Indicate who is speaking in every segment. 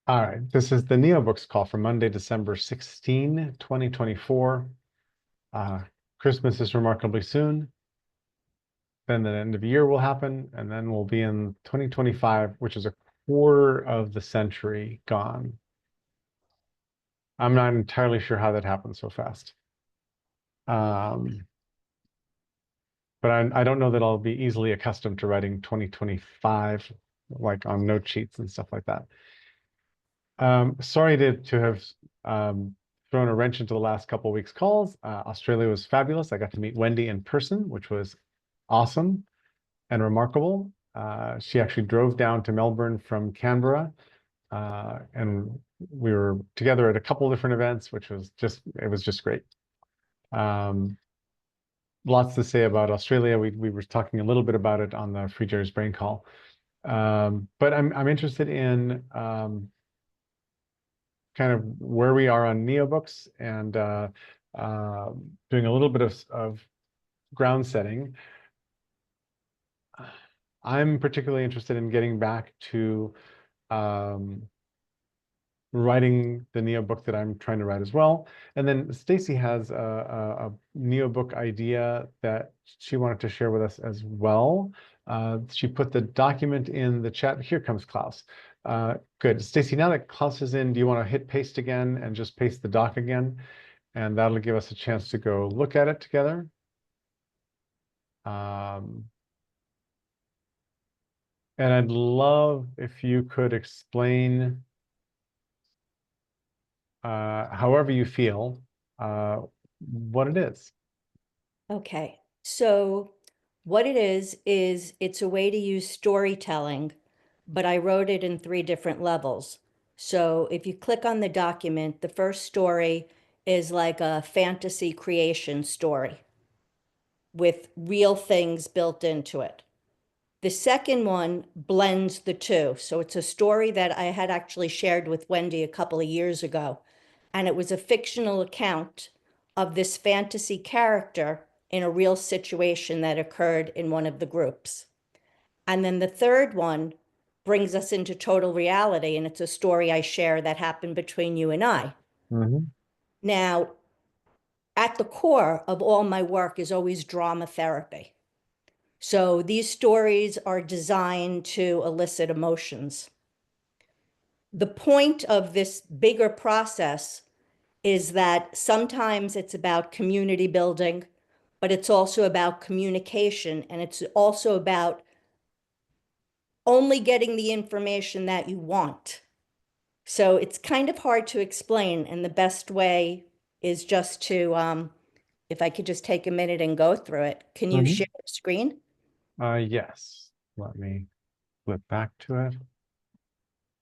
Speaker 1: All right, this is the NeoBooks call for Monday, December 16, 2024. Uh, Christmas is remarkably soon. Then the end of the year will happen, and then we'll be in 2025, which is a quarter of the century gone. I'm not entirely sure how that happened so fast. But I don't know that I'll be easily accustomed to writing 2025, like on note sheets and stuff like that. Sorry to have thrown a wrench into the last couple of weeks' calls. Australia was fabulous. I got to meet Wendy in person, which was awesome and remarkable. She actually drove down to Melbourne from Canberra, and we were together at a couple of different events, which was it was just great. Lots to say about Australia. We were talking a little bit about it on the Free Jerry's Brain call. But I'm interested in kind of where we are on NeoBooks and doing a little bit of ground setting. I'm particularly interested in getting back to writing the NeoBook that I'm trying to write as well. And then Stacy has a NeoBook idea that she wanted to share with us as well. She put the document in the chat. Here comes Klaus. Good. Stacy, now that Klaus is in, do you want to hit paste again and just paste the doc again? And that'll give us a chance to go look at it together. And I'd love if you could explain, however you feel, what it is.
Speaker 2: Okay, so what it is it's a way to use storytelling, but I wrote it in 3 different levels. So if you click on the document, the first story is like a fantasy creation story with real things built into it. The second one blends the two. So it's a story that I had actually shared with Wendy a couple of years ago. And it was a fictional account of this fantasy character in a real situation that occurred in one of the groups. And then the third one brings us into total reality. And it's a story I share that happened between you and I.
Speaker 1: Mm-hmm.
Speaker 2: Now, at the core of all my work is always drama therapy. So these stories are designed to elicit emotions. The point of this bigger process is that sometimes it's about community building, but it's also about communication, and it's also about only getting the information that you want. So it's kind of hard to explain, and the best way is just to, if I could just take a minute and go through it. Can you share the screen?
Speaker 1: Yes. Let me flip back to it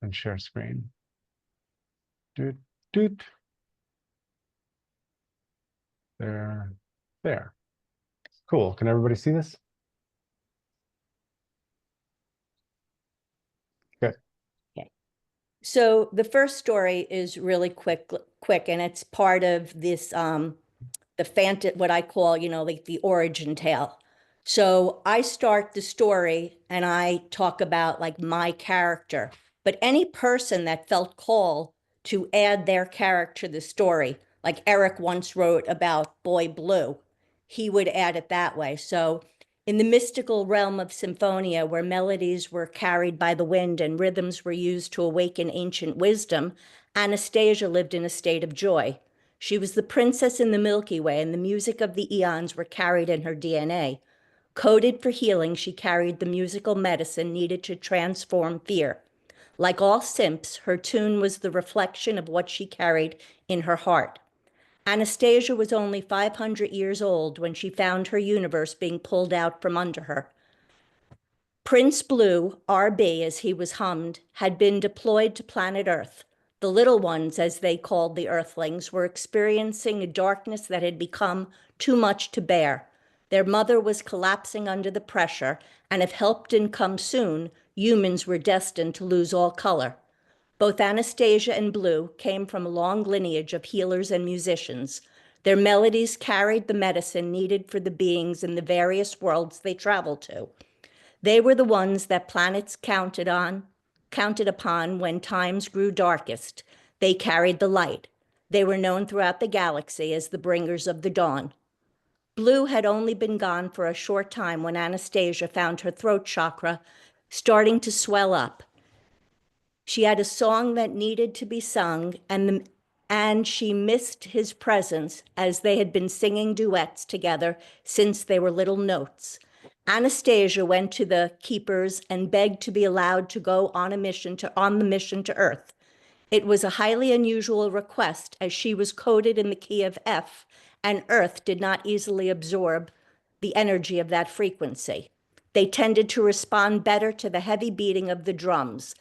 Speaker 1: and share screen. Doot, doot. There. Cool. Can everybody see this? Good.
Speaker 2: Okay. So the first story is really quick, and it's part of this, what I call, like the origin tale. So I start the story and I talk about like my character, but any person that felt called to add their character to the story, like Eric once wrote about Boy Blue, he would add it that way. So in the mystical realm of Symphonia, where melodies were carried by the wind and rhythms were used to awaken ancient wisdom, Anastasia lived in a state of joy. She was the princess in the Milky Way, and the music of the eons were carried in her DNA. Coded for healing, she carried the musical medicine needed to transform fear. Like all simps, her tune was the reflection of what she carried in her heart. Anastasia was only 500 years old when she found her universe being pulled out from under her. Prince Blue, RB as he was hummed, had been deployed to planet Earth. The little ones, as they called the Earthlings, were experiencing a darkness that had become too much to bear. Their mother was collapsing under the pressure, and if help didn't come soon, humans were destined to lose all color. Both Anastasia and Blue came from a long lineage of healers and musicians. Their melodies carried the medicine needed for the beings in the various worlds they traveled to. They were the ones that planets counted on, counted upon when times grew darkest. They carried the light. They were known throughout the galaxy as the bringers of the dawn. Blue had only been gone for a short time when Anastasia found her throat chakra starting to swell up. She had a song that needed to be sung, and she missed his presence as they had been singing duets together since they were little notes. Anastasia went to the keepers and begged to be allowed to go on the mission to Earth. It was a highly unusual request, as she was coded in the key of F, and Earth did not easily absorb the energy of that frequency. They tended to respond better to the heavy beating of the drums.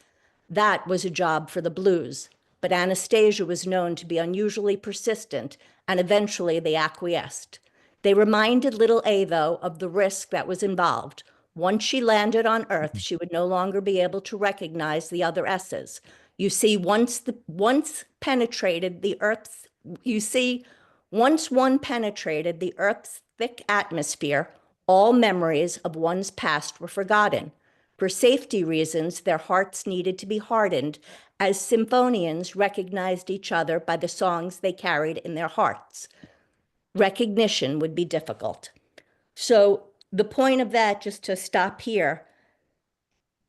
Speaker 2: That was a job for the Blues, but Anastasia was known to be unusually persistent, and eventually they acquiesced. They reminded little A, though, of the risk that was involved. Once she landed on Earth, she would no longer be able to recognize the other S's. You see, once one penetrated the Earth's thick atmosphere, all memories of one's past were forgotten. For safety reasons, their hearts needed to be hardened, as symphonians recognized each other by the songs they carried in their hearts. Recognition would be difficult. So the point of that, just to stop here,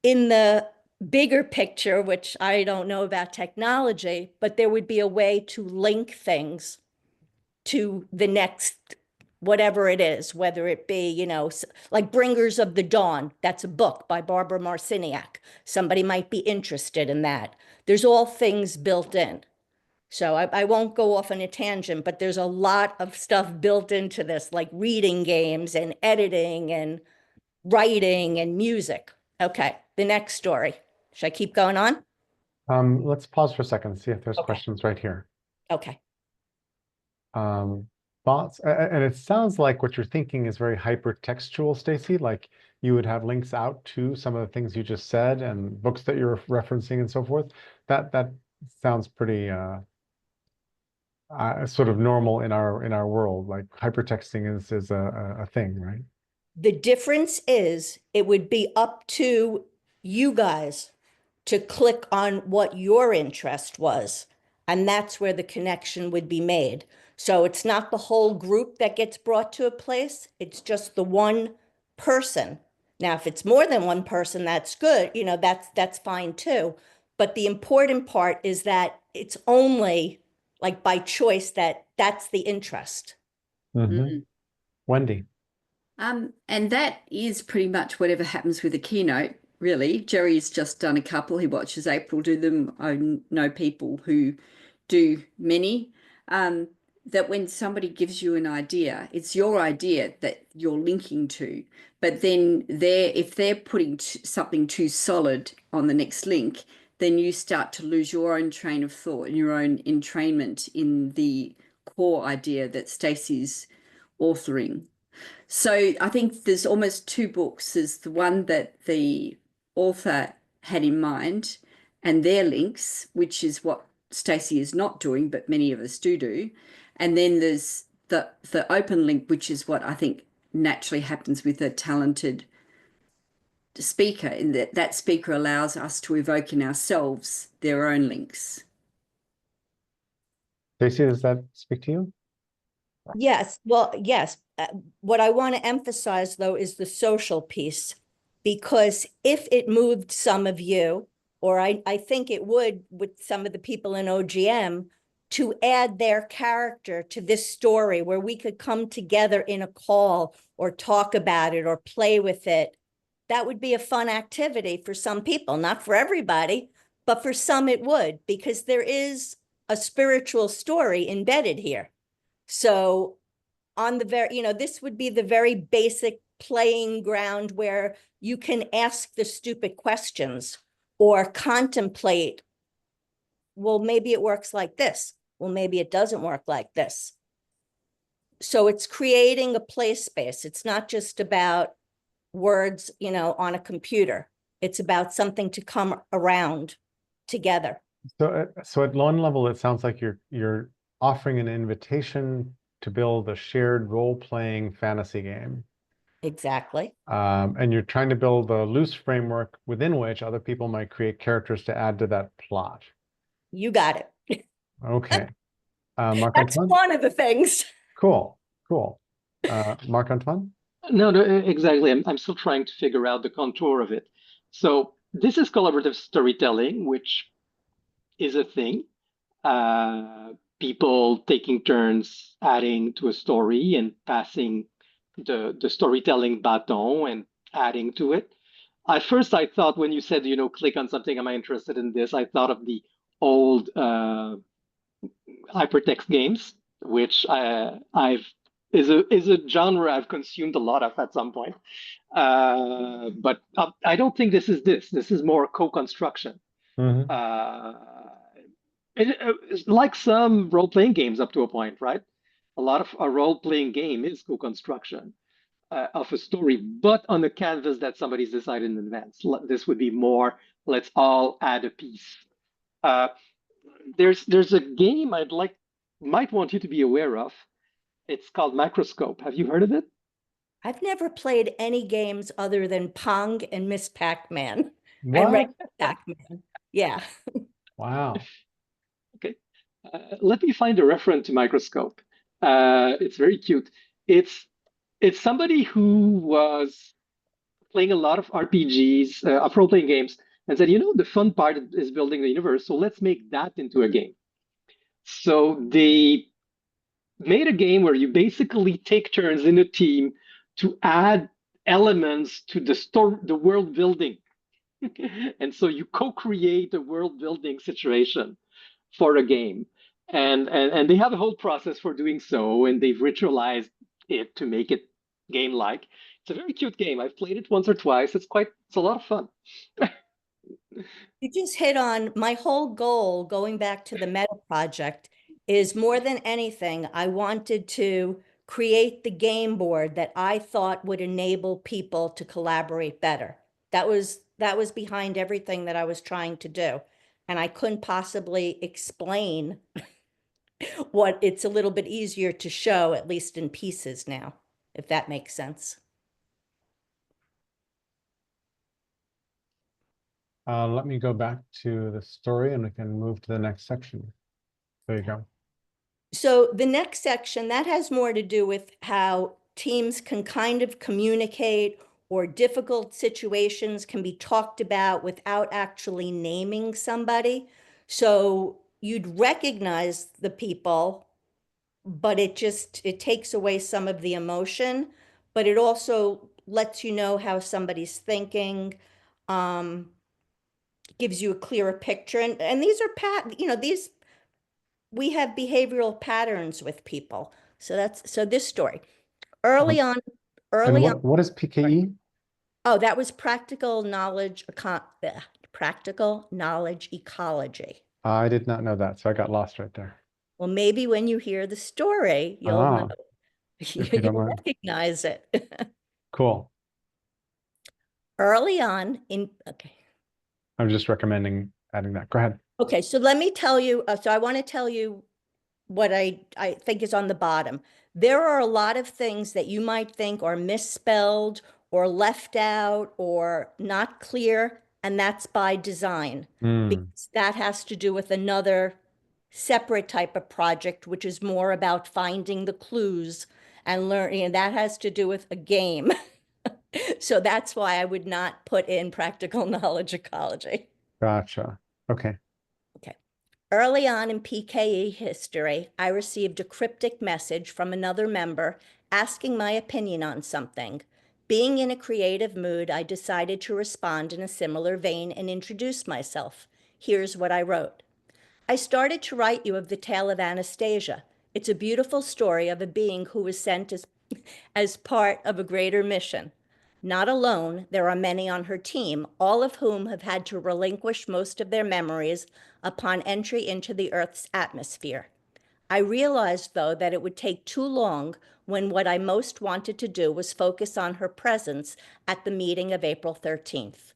Speaker 2: in the bigger picture, which I don't know about technology, but there would be a way to link things to the next whatever it is, whether it be, like Bringers of the Dawn. That's a book by Barbara Marciniak. Somebody might be interested in that. There's all things built in. So I won't go off on a tangent, but there's a lot of stuff built into this, like reading games and editing and writing and music. Okay, the next story. Should I keep going on?
Speaker 1: Let's pause for a second, see if there's
Speaker 2: Okay.
Speaker 1: questions right here.
Speaker 2: Okay.
Speaker 1: Thoughts, and it sounds like what you're thinking is very hypertextual, Stacy, like you would have links out to some of the things you just said and books that you're referencing and so forth. That sounds pretty sort of normal in our world. Like hypertexting is a thing, right?
Speaker 2: The difference is it would be up to you guys to click on what your interest was. And that's where the connection would be made. So it's not the whole group that gets brought to a place. It's just the one person. Now, if it's more than one person, that's good. That's fine too. But the important part is that it's only like by choice that's the interest.
Speaker 1: Mm-hmm. Wendy.
Speaker 3: And that is pretty much whatever happens with a keynote, really. Jerry's just done a couple. He watches April do them. I know people who do many. That when somebody gives you an idea, it's your idea that you're linking to. But then if they're putting something too solid on the next link, then you start to lose your own train of thought and your own entrainment in the core idea that Stacey's authoring. So I think there's almost two books. There's the one that the author had in mind and their links, which is what Stacey is not doing, but many of us do. And then there's the open link, which is what I think naturally happens with a talented speaker, in that speaker allows us to evoke in ourselves their own links.
Speaker 1: Stacey, does that speak to you?
Speaker 2: Yes. Well, yes. What I want to emphasize, though, is the social piece, because if it moved some of you, or I think it would with some of the people in OGM, to add their character to this story where we could come together in a call or talk about it or play with it, that would be a fun activity for some people, not for everybody, but for some it would, because there is a spiritual story embedded here. So on the this would be the very basic playing ground where you can ask the stupid questions or contemplate, well, maybe it works like this. Well, maybe it doesn't work like this. So it's creating a play space. It's not just about words, on a computer. It's about something to come around together.
Speaker 1: So at one level, it sounds like you're offering an invitation to build a shared role-playing fantasy game.
Speaker 2: Exactly.
Speaker 1: And you're trying to build a loose framework within which other people might create characters to add to that plot.
Speaker 2: You got it.
Speaker 1: Okay.
Speaker 2: That's
Speaker 1: Marc-Antoine?
Speaker 2: one of the things.
Speaker 1: Cool, cool. Marc-Antoine?
Speaker 4: No, no, exactly. I'm still trying to figure out the contour of it. So this is collaborative storytelling, which is a thing. People taking turns adding to a story and passing the storytelling baton and adding to it. At first, I thought when you said, click on something, am I interested in this? I thought of the old hypertext games, which I've is a genre I've consumed a lot of at some point. But I don't think this is this. This is more co-construction.
Speaker 1: Mhm.
Speaker 4: It's like some role-playing games up to a point, right? A lot of a role-playing game is co-construction of a story, but on a canvas that somebody's decided in advance. This would be more, let's all add a piece. Uh, there's a game might want you to be aware of. It's called Microscope. Have you heard of it?
Speaker 2: I've never played any games other than Pong and Miss Pac-Man and
Speaker 1: What?
Speaker 2: regular Pac-Man. Yeah.
Speaker 1: Wow.
Speaker 4: Okay. Let me find a reference to Microscope. It's very cute. It's somebody who was playing a lot of RPGs, of role-playing games, and said, the fun part is building the universe, so let's make that into a game. So they made a game where you basically take turns in a team to add elements to the world building. And so you co-create a world building situation for a game. And they have a whole process for doing so, and they've ritualized it to make it game-like. It's a very cute game. I've played it once or twice. It's a lot of fun.
Speaker 2: You just hit on my whole goal going back to the Meta project is more than anything, I wanted to create the game board that I thought would enable people to collaborate better. That was behind everything that I was trying to do. And I couldn't possibly explain what it's a little bit easier to show, at least in pieces now, if that makes sense.
Speaker 1: Let me go back to the story and we can move to the next section. There you go.
Speaker 2: So the next section, that has more to do with how teams can kind of communicate or difficult situations can be talked about without actually naming somebody. So you'd recognize the people, but it takes away some of the emotion, but it also lets you know how somebody's thinking, gives you a clearer picture. And these are we have behavioral patterns with people. So this story. Early on,
Speaker 1: What is PKE?
Speaker 2: oh, that was practical knowledge ecology.
Speaker 1: I did not know that, so I got lost right there.
Speaker 2: Well, maybe when you hear the story, you'll know.
Speaker 1: if you don't
Speaker 2: You'll
Speaker 1: mind.
Speaker 2: recognize it.
Speaker 1: Cool.
Speaker 2: Early on okay.
Speaker 1: I'm just recommending adding that. Go ahead.
Speaker 2: Okay, so let me tell you, so I want to tell you what I think is on the bottom. There are a lot of things that you might think are misspelled or left out or not clear, and that's by design. Because that has to do with another separate type of project, which is more about finding the clues and learning, and that has to do with a game. So that's why I would not put in practical knowledge ecology.
Speaker 1: Gotcha. Okay.
Speaker 2: Okay. Early on in PKE history, I received a cryptic message from another member asking my opinion on something. Being in a creative mood, I decided to respond in a similar vein and introduce myself. Here's what I wrote. I started to write you of the tale of Anastasia. It's a beautiful story of a being who was sent as part of a greater mission. Not alone, there are many on her team, all of whom have had to relinquish most of their memories upon entry into the Earth's atmosphere. I realized, though, that it would take too long when what I most wanted to do was focus on her presence at the meeting of April 13th.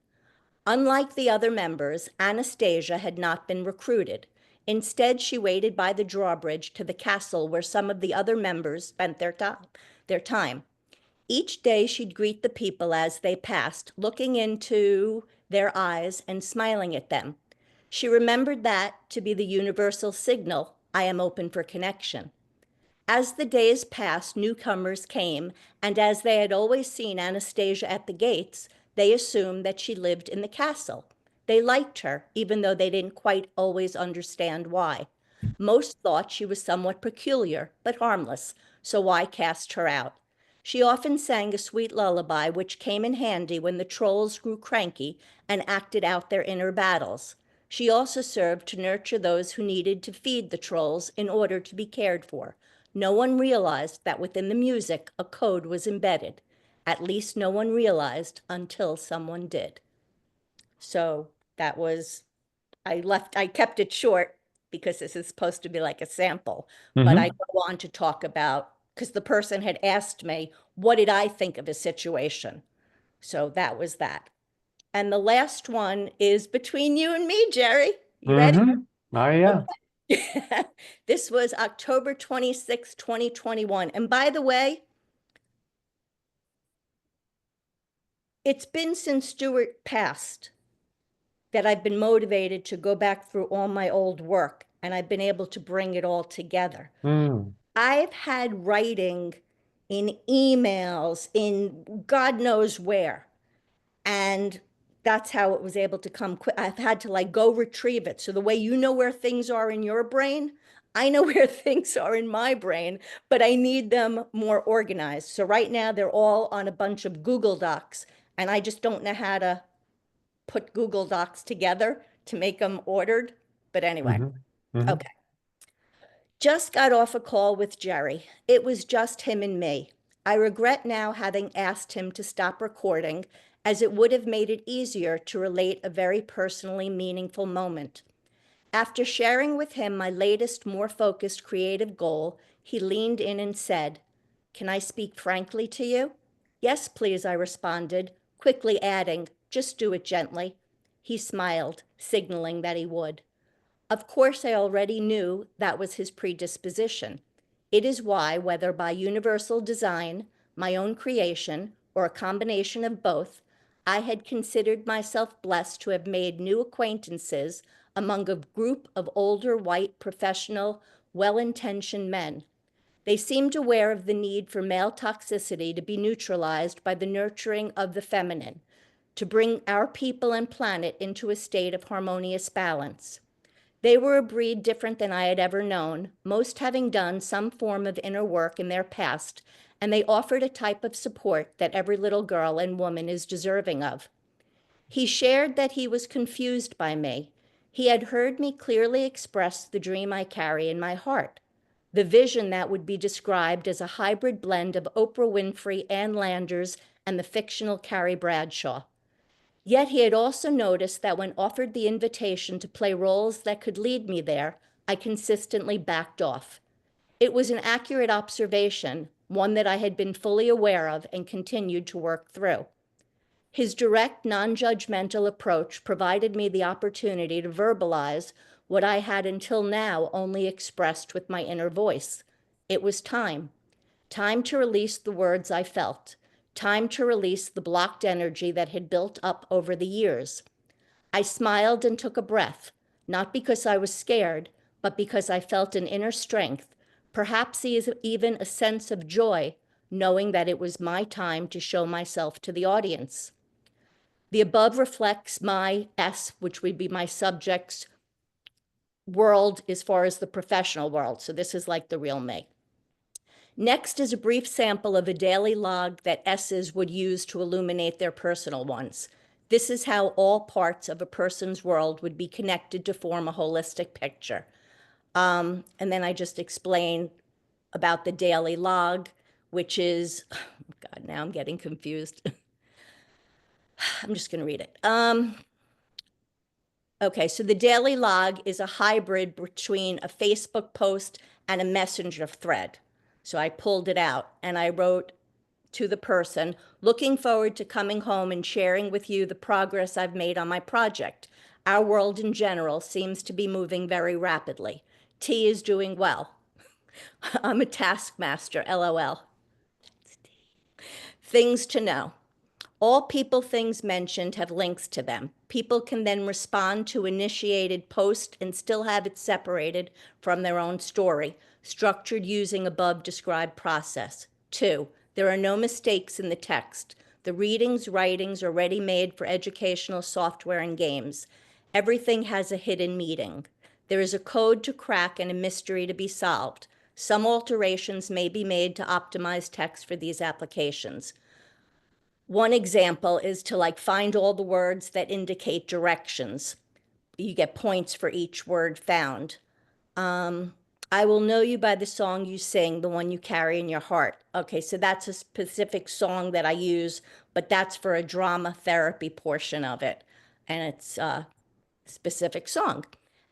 Speaker 2: Unlike the other members, Anastasia had not been recruited. Instead, she waited by the drawbridge to the castle where some of the other members spent their time. Each day she'd greet the people as they passed, looking into their eyes and smiling at them. She remembered that to be the universal signal, I am open for connection. As the days passed, newcomers came, and as they had always seen Anastasia at the gates, they assumed that she lived in the castle. They liked her, even though they didn't quite always understand why. Most thought she was somewhat peculiar, but harmless, so why cast her out? She often sang a sweet lullaby, which came in handy when the trolls grew cranky and acted out their inner battles. She also served to nurture those who needed to feed the trolls in order to be cared for. No one realized that within the music a code was embedded. At least no one realized until someone did. So that was, I kept it short because this is supposed to be like a sample, but I go on to talk about, because the person had asked me, what did I think of a situation? So that was that. And the last one is between you and me, Jerry. You ready?
Speaker 1: Oh, yeah.
Speaker 2: This was October 26, 2021. And by the way, it's been since Stuart passed that I've been motivated to go back through all my old work, and I've been able to bring it all together. I've had writing in emails, in God knows where, and that's how it was able to come quick. I've had to like go retrieve it. So the way you know where things are in your brain, I know where things are in my brain, but I need them more organized. So right now they're all on a bunch of Google Docs, and I just don't know how to put Google Docs together to make them ordered. But anyway, okay. Just got off a call with Jerry. It was just him and me. I regret now having asked him to stop recording, as it would have made it easier to relate a very personally meaningful moment. After sharing with him my latest, more focused creative goal, he leaned in and said, "Can I speak frankly to you?" "Yes, please," I responded, quickly adding, "Just do it gently." He smiled, signaling that he would. Of course, I already knew that was his predisposition. It is why, whether by universal design, my own creation, or a combination of both, I had considered myself blessed to have made new acquaintances among a group of older, white, professional, well-intentioned men. They seemed aware of the need for male toxicity to be neutralized by the nurturing of the feminine, to bring our people and planet into a state of harmonious balance. They were a breed different than I had ever known, most having done some form of inner work in their past, and they offered a type of support that every little girl and woman is deserving of. He shared that he was confused by me. He had heard me clearly express the dream I carry in my heart, the vision that would be described as a hybrid blend of Oprah Winfrey, Ann Landers, and the fictional Carrie Bradshaw. Yet he had also noticed that when offered the invitation to play roles that could lead me there, I consistently backed off. It was an accurate observation, one that I had been fully aware of and continued to work through. His direct, non-judgmental approach provided me the opportunity to verbalize what I had until now only expressed with my inner voice. It was time. Time to release the words I felt. Time to release the blocked energy that had built up over the years. I smiled and took a breath, not because I was scared, but because I felt an inner strength, perhaps even a sense of joy, knowing that it was my time to show myself to the audience. The above reflects my S, which would be my subject's world as far as the professional world. So this is like the real me. Next is a brief sample of a daily log that S's would use to illuminate their personal ones. This is how all parts of a person's world would be connected to form a holistic picture. And then I just explain about the daily log, which is, oh God, now I'm getting confused. I'm just going to read it. Okay, so the daily log is a hybrid between a Facebook post and a messenger thread. So I pulled it out and I wrote to the person, looking forward to coming home and sharing with you the progress I've made on my project. Our world in general seems to be moving very rapidly. T is doing well. I'm a taskmaster, LOL. Things to know. All people things mentioned have links to them. People can then respond to initiated post and still have it separated from their own story, structured using above described process. 2, there are no mistakes in the text. The readings, writings are ready-made for educational software and games. Everything has a hidden meaning. There is a code to crack and a mystery to be solved. Some alterations may be made to optimize text for these applications. One example is to like find all the words that indicate directions. You get points for each word found. I will know you by the song you sing, the one you carry in your heart. Okay, so that's a specific song that I use, but that's for a drama therapy portion of it. And it's a specific song.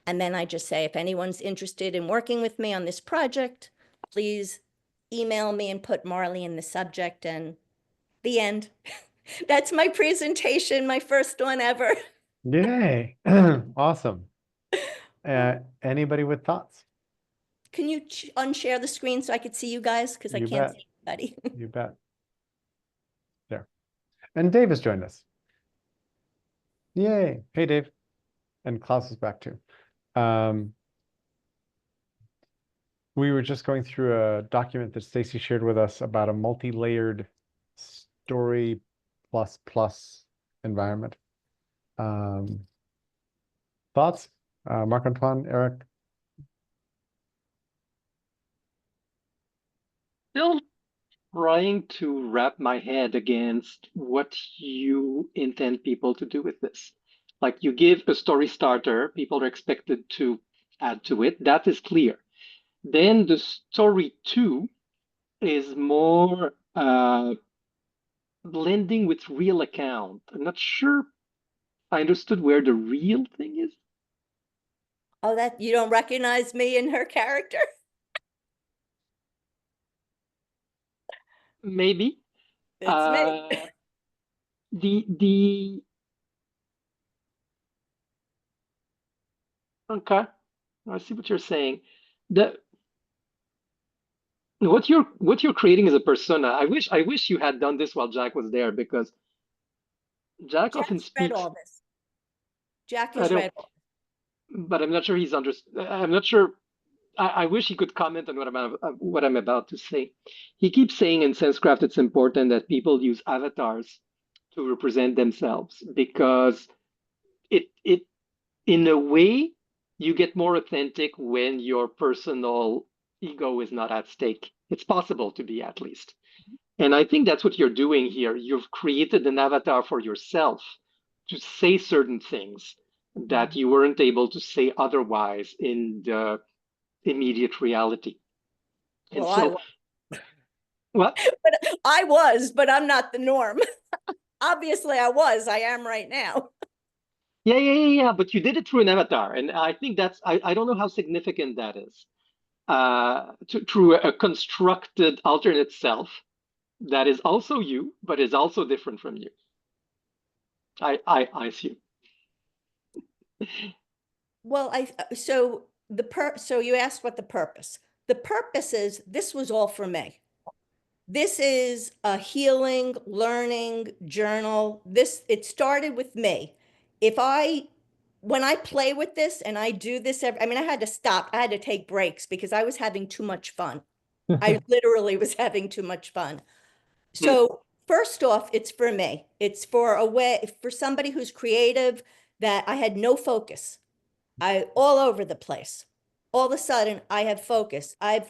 Speaker 2: And then I just say, if anyone's interested in working with me on this project, please email me and put Marley in the subject, and the end. That's my presentation, my first one ever.
Speaker 1: Yay. Awesome. Anybody with thoughts?
Speaker 2: Can you unshare the screen so I could see you guys? Because I
Speaker 1: You
Speaker 2: can't
Speaker 1: bet.
Speaker 2: see anybody.
Speaker 1: You bet. There. And Dave has joined us. Yay. Hey, Dave. And Klaus is back too. We were just going through a document that Stacy shared with us about a multi-layered story plus environment. Thoughts? Marc-Antoine, Eric?
Speaker 4: Still trying to wrap my head against what you intend people to do with this. Like, you give a story starter, people are expected to add to it. That is clear. Then the story 2 is more blending with real account. I'm not sure I understood where the real thing is.
Speaker 2: Oh, that you don't recognize me in her character?
Speaker 4: Maybe.
Speaker 2: It's me.
Speaker 4: The okay, I see what you're saying. The what you're creating is a persona. I wish you had done this while Jack was there, because Jack often
Speaker 2: Jack's read
Speaker 4: speaks.
Speaker 2: all this. Jack
Speaker 4: I
Speaker 2: has
Speaker 4: don't,
Speaker 2: read all.
Speaker 4: but I'm not sure he's I'm not sure. I wish he could comment on what I'm about to say. He keeps saying in SenseCraft it's important that people use avatars to represent themselves, because it in a way you get more authentic when your personal ego is not at stake. It's possible to be, at least. And I think that's what you're doing here. You've created an avatar for yourself to say certain things that you weren't able to say otherwise in the immediate reality. And
Speaker 2: Well,
Speaker 4: so, what?
Speaker 2: I was, but I'm not the norm. Obviously, I was. I am right now.
Speaker 4: Yeah. But you did it through an avatar, and I think that's I don't know how significant that is. Through a constructed alternate self that is also you, but is also different from you. I assume.
Speaker 2: Well, so you asked what the purpose. The purpose is this was all for me. This is a healing, learning journal. It started with me. When I play with this and I do this, I mean, I had to stop. I had to take breaks because I was having too much fun. I literally was having too much fun. So first off, it's for me. It's for somebody who's creative, that I had no focus. All over the place. All of a sudden, I have focus. I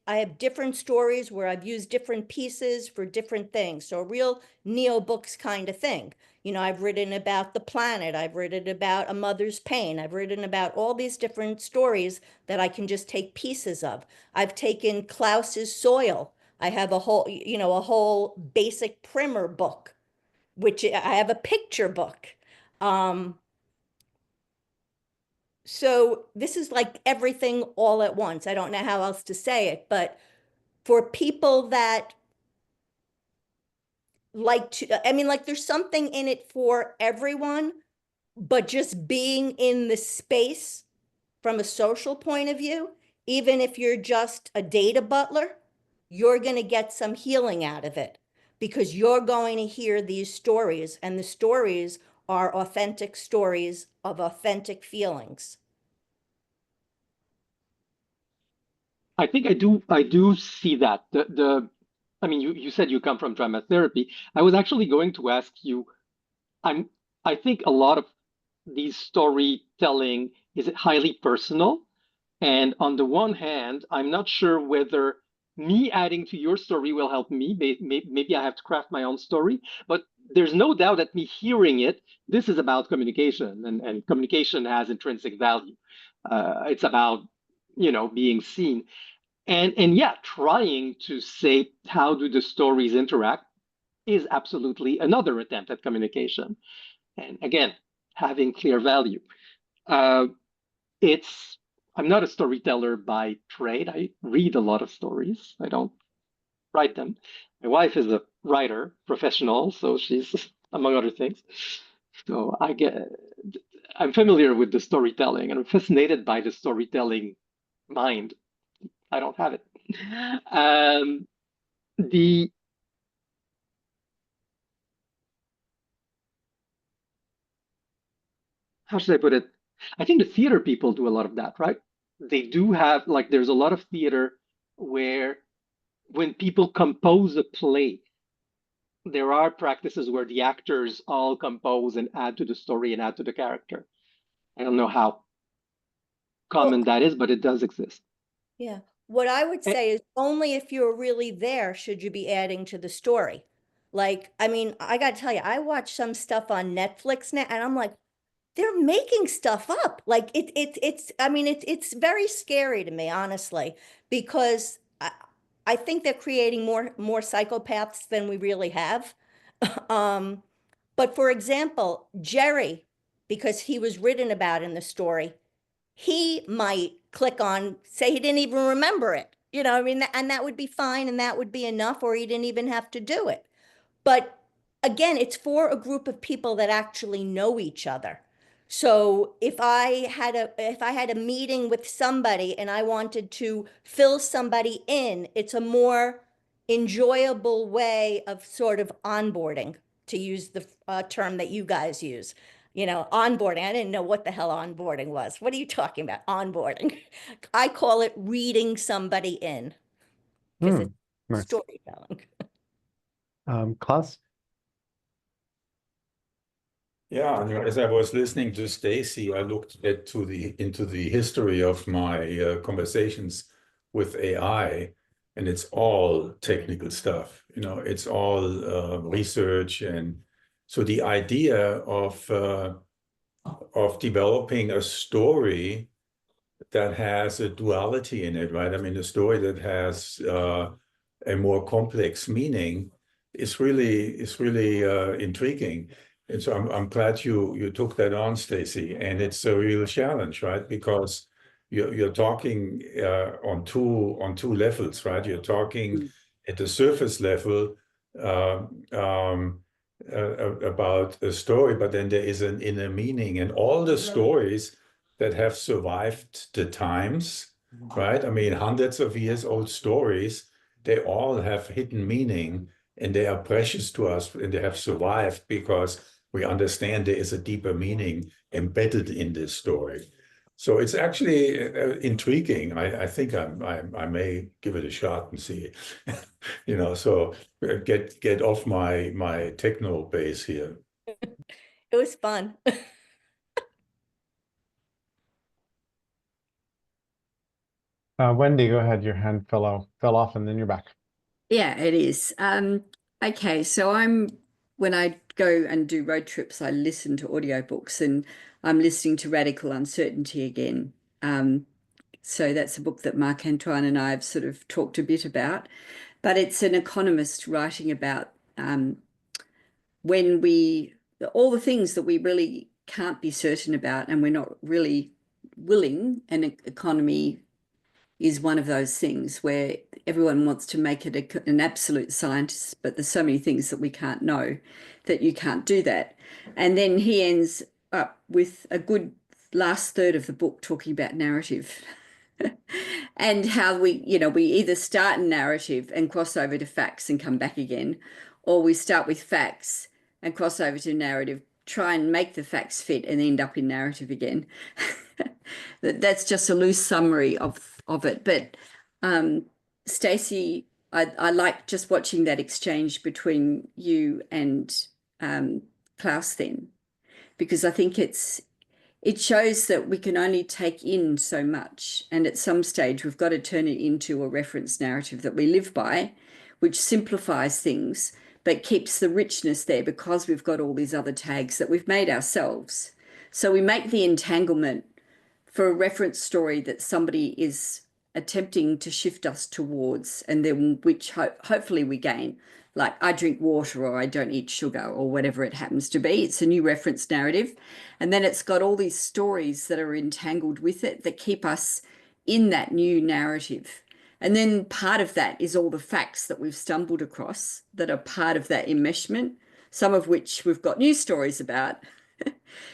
Speaker 2: have different stories where I've used different pieces for different things. So a real NeoBooks kind of thing. You know, I've written about the planet. I've written about a mother's pain. I've written about all these different stories that I can just take pieces of. I've taken Klaus's soil. I have a whole basic primer book, which I have a picture book. So this is like everything all at once. I don't know how else to say it, but for people that like to, I mean, like there's something in it for everyone, but just being in the space from a social point of view, even if you're just a data butler, you're going to get some healing out of it. because you're going to hear these stories, and the stories are authentic stories of authentic feelings.
Speaker 4: I think I do see that. I mean, you said you come from drama therapy. I was actually going to ask you, I think a lot of these storytelling is highly personal. And on the one hand, I'm not sure whether me adding to your story will help me. Maybe I have to craft my own story. But there's no doubt that me hearing it, this is about communication, and communication has intrinsic value. It's about, being seen. And yeah, trying to say how do the stories interact is absolutely another attempt at communication. And again, having clear value. Uh, it's I'm not a storyteller by trade. I read a lot of stories. I don't write them. My wife is a writer, professional, so she's among other things. So I'm familiar with the storytelling, and I'm fascinated by the storytelling mind. I don't have it. The How should I put it? I think the theater people do a lot of that, right? They do have, like, there's a lot of theater where when people compose a play, there are practices where the actors all compose and add to the story and add to the character. I don't know how common that is, but it does exist.
Speaker 2: Yeah. What I would say is only if you're really there should you be adding to the story. Like, I mean, I got to tell you, I watch some stuff on Netflix now, and I'm like, they're making stuff up. Like I mean, it's very scary to me, honestly, because I think they're creating more psychopaths than we really have. But for example, Jerry, because he was written about in the story, he might click on, say he didn't even remember it. I mean, and that would be fine, and that would be enough, or he didn't even have to do it. But again, it's for a group of people that actually know each other. So if I had a meeting with somebody and I wanted to fill somebody in, it's a more enjoyable way of sort of onboarding, to use the term that you guys use. Onboarding. I didn't know what the hell onboarding was. What are you talking about? Onboarding. I call it reading somebody in, because it's
Speaker 1: Nice.
Speaker 2: storytelling.
Speaker 1: Klaus?
Speaker 5: Yeah, and as I was listening to Stacy, I looked into the history of my conversations with AI, and it's all technical stuff. It's all research, and so the idea of developing a story that has a duality in it, right? I mean, a story that has a more complex meaning is really intriguing. And so I'm glad you took that on, Stacy. And it's a real challenge, right? Because you're talking on two levels, right? You're talking at the surface level about a story, but then there is an inner meaning, and all the stories that have survived the times, right? I mean, hundreds of years old stories, they all have hidden meaning, and they are precious to us, and they have survived because we understand there is a deeper meaning embedded in this story. So it's actually intriguing. I think I may give it a shot and see, so get off my techno base here.
Speaker 2: It was fun.
Speaker 1: Wendy, go ahead. Your hand fell off, and then you're back.
Speaker 3: Yeah, it is. Okay, so when I go and do road trips, I listen to audiobooks, and I'm listening to Radical Uncertainty again. So that's a book that Marc Antoine and I have sort of talked a bit about, but it's an economist writing about all the things that we really can't be certain about, and we're not really willing. An economy is one of those things where everyone wants to make it an absolute scientist, but there's so many things that we can't know that you can't do that. And then he ends up with a good last third of the book talking about narrative and how we either start a narrative and cross over to facts and come back again, or we start with facts and cross over to narrative, try and make the facts fit and end up in narrative again. That's just a loose summary of it. But Stacey, I like just watching that exchange between you and Klaus then, because I think it shows that we can only take in so much. And at some stage, we've got to turn it into a reference narrative that we live by, which simplifies things, but keeps the richness there because we've got all these other tags that we've made ourselves. So we make the entanglement for a reference story that somebody is attempting to shift us towards, and then which hopefully we gain. Like, I drink water, or I don't eat sugar, or whatever it happens to be. It's a new reference narrative. And then it's got all these stories that are entangled with it that keep us in that new narrative. And then part of that is all the facts that we've stumbled across that are part of that enmeshment, some of which we've got new stories about.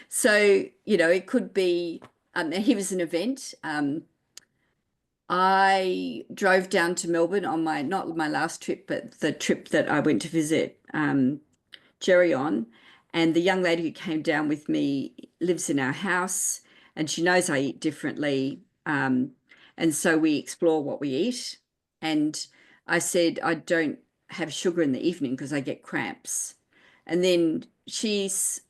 Speaker 3: So, you know, it could be, here was an event. I drove down to Melbourne on not my last trip, but the trip that I went to visit Jerry on. And the young lady who came down with me lives in our house, and she knows I eat differently. And so we explore what we eat. And I said, I don't have sugar in the evening because I get cramps. And then she's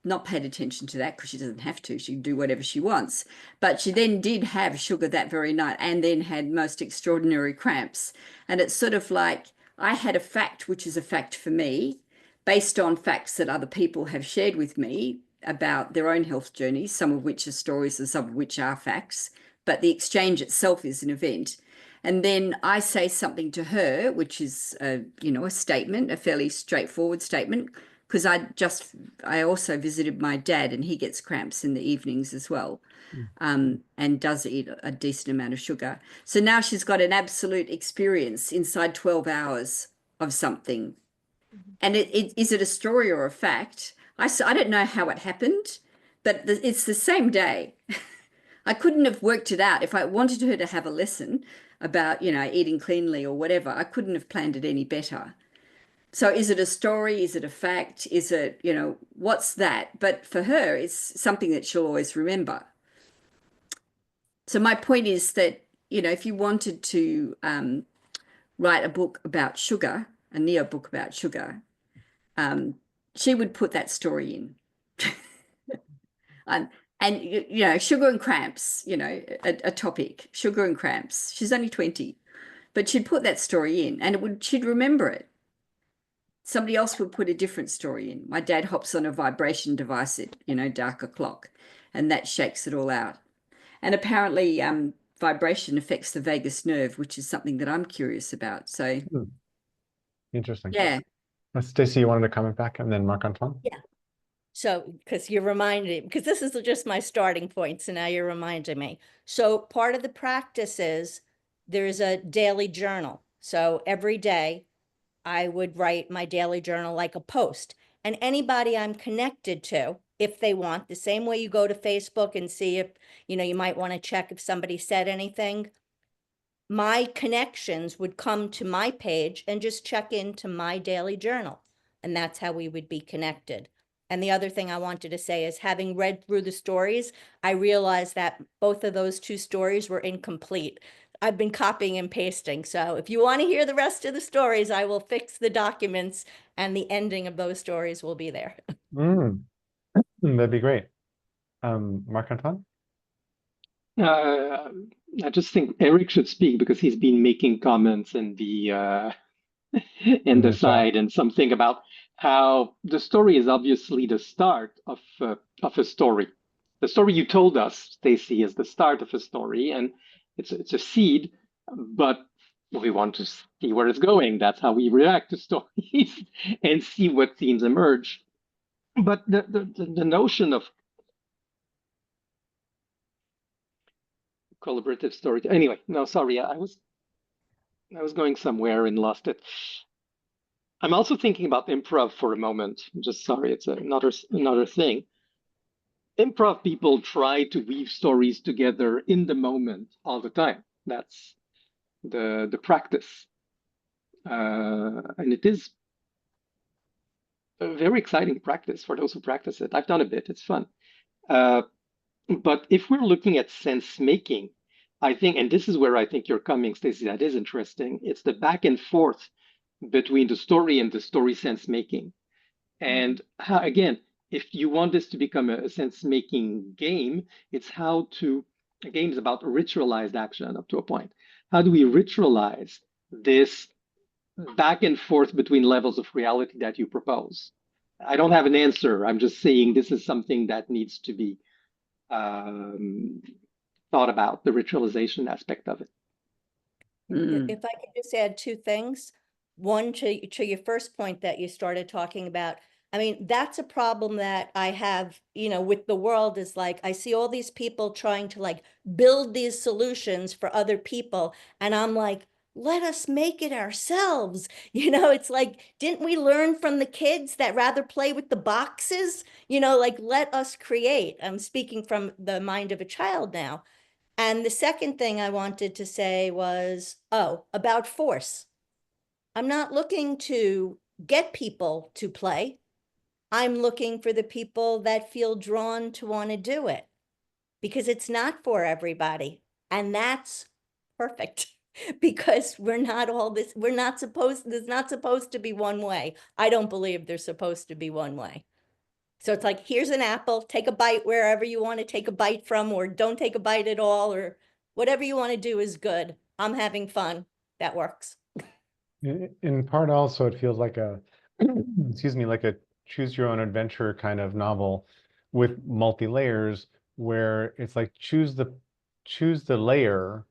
Speaker 3: not paid attention to that because she doesn't have to. She can do whatever she wants. But she then did have sugar that very night and then had most extraordinary cramps. And it's sort of like, I had a fact, which is a fact for me, based on facts that other people have shared with me about their own health journeys, some of which are stories and some of which are facts. But the exchange itself is an event. And then I say something to her, which is a statement, a fairly straightforward statement, because I also visited my dad, and he gets cramps in the evenings as well, and does eat a decent amount of sugar. So now she's got an absolute experience inside 12 hours of something. And is it a story or a fact? I don't know how it happened, but it's the same day. I couldn't have worked it out. If I wanted her to have a lesson about, eating cleanly or whatever, I couldn't have planned it any better. So is it a story? Is it a fact? Is it, what's that? But for her, it's something that she'll always remember. So my point is that, if you wanted to write a book about sugar, a NeoBook about sugar, she would put that story in. And, sugar and cramps, a topic, sugar and cramps. She's only 20, but she'd put that story in, and she'd remember it. Somebody else would put a different story in. My dad hops on a vibration device at, dark o'clock, and that shakes it all out. And apparently vibration affects the vagus nerve, which is something that I'm curious about. So
Speaker 1: Interesting.
Speaker 3: Yeah.
Speaker 1: Stacey, you wanted to comment back, and then Marc-Antoine?
Speaker 2: Yeah. So, because you're reminding, because this is just my starting point, so now you're reminding me. So part of the practice is there's a daily journal. So every day I would write my daily journal like a post. And anybody I'm connected to, if they want, the same way you go to Facebook and see if, you might want to check if somebody said anything, my connections would come to my page and just check into my daily journal. And that's how we would be connected. And the other thing I wanted to say is, having read through the stories, I realized that both of those two stories were incomplete. I've been copying and pasting. So if you want to hear the rest of the stories, I will fix the documents, and the ending of those stories will be there.
Speaker 1: That'd be great. Marc-Antoine?
Speaker 4: I just think Eric should speak because he's been making comments in the side, and something about how the story is obviously the start of a story. The story you told us, Stacey, is the start of a story, and it's a seed, but we want to see where it's going. That's how we react to stories and see what themes emerge. But the notion of collaborative story. Anyway, no, sorry, I was going somewhere and lost it. I'm also thinking about improv for a moment. I'm just sorry, it's another thing. Improv people try to weave stories together in the moment all the time. That's the practice, and it is a very exciting practice for those who practice it. I've done a bit, it's fun. But if we're looking at sense making, I think, and this is where I think you're coming, Stacey, that is interesting. It's the back and forth between the story and the story sense making. And how, again, if you want this to become a sense making game, it's how to, a game is about ritualized action up to a point. How do we ritualize this back and forth between levels of reality that you propose? I don't have an answer. I'm just saying this is something that needs to be thought about, the ritualization aspect of it.
Speaker 2: If I could just add two things. One, to your first point that you started talking about, I mean, that's a problem that I have, with the world, is like, I see all these people trying to like build these solutions for other people. And I'm like, let us make it ourselves. It's like, didn't we learn from the kids that rather play with the boxes? Like, let us create. I'm speaking from the mind of a child now. And the second thing I wanted to say was, about force. I'm not looking to get people to play. I'm looking for the people that feel drawn to want to do it, because it's not for everybody. And that's perfect because there's not supposed to be one way. I don't believe there's supposed to be one way. So it's like, here's an apple, take a bite wherever you want to take a bite from, or don't take a bite at all, or whatever you want to do is good. I'm having fun. That works.
Speaker 1: In part also, it feels like a, excuse me, like a choose your own adventure kind of novel with multi-layers, where it's like choose the layer